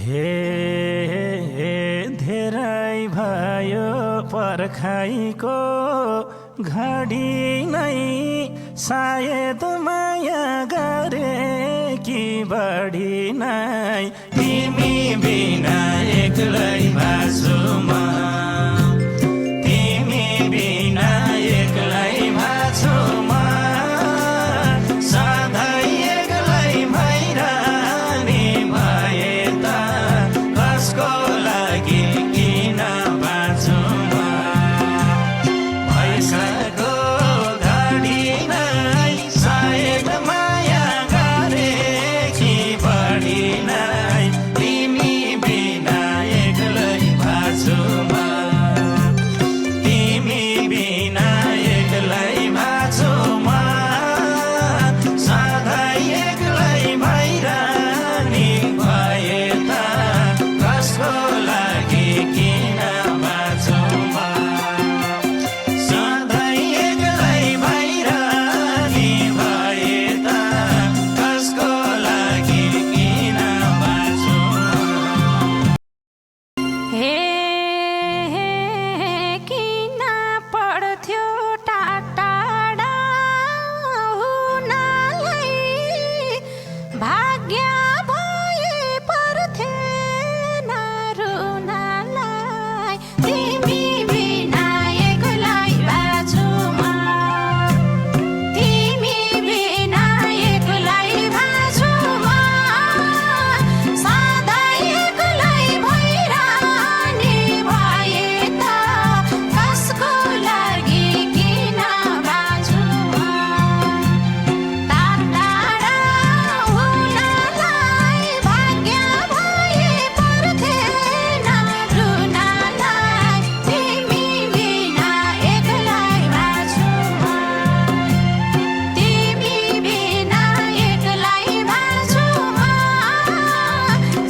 हे धेरै भयो पर्खाइको घडी नै सायद माया गरे कि बढी नै तिमी बिना एक्लै भाछु म तिमी बिना एक्लै भाछु म सधैँ एक्लै भइरहने भए त कसको लागि किन बाँचु म पैसाको घडी नै सायद माया गरे कि बढी नै तिमी बिना एक्लै भाछु म तिमी बिना एक्लै भाछु म सधैँ एक्लै भइरहने भए त कसको लागि किन बाँचु म सधैँ एक्लै भइरहने भए त कसको लागि किन बाँचु हे किन पढ्थ्यो टाढा हुनलाई भाग्य भए पर्थेन रुनलाई तिमी बिना एक्लै बाँचु म तिमी बिना एक्लै बाँचु म सधैँ एक्लै भइरहने भए त कसको लागि किन बाँचु म टाढा हुनलाई भाग्य भए पर्थेन रुनलाई तिमी बिना एक्लै बाँचु म तिमी बिना एक्लै बाँचु म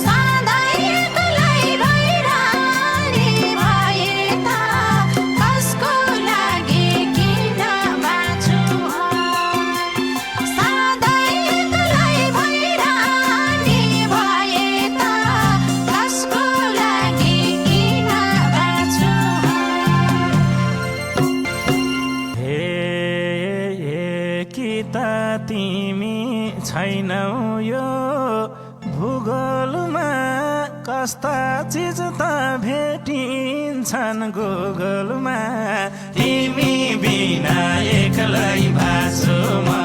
सधैँ एक्लै भइरहने भए त कसको लागि किन बाँचु म सधैँ एक्लै भइरहने भए त कसको लागि किन बाँचु हे कि त तिमी छैनौ यो भूगोलमा कस्ता चिज त भेटिन्छन् गुगलमा तिमी बिना एक्लै भाछु म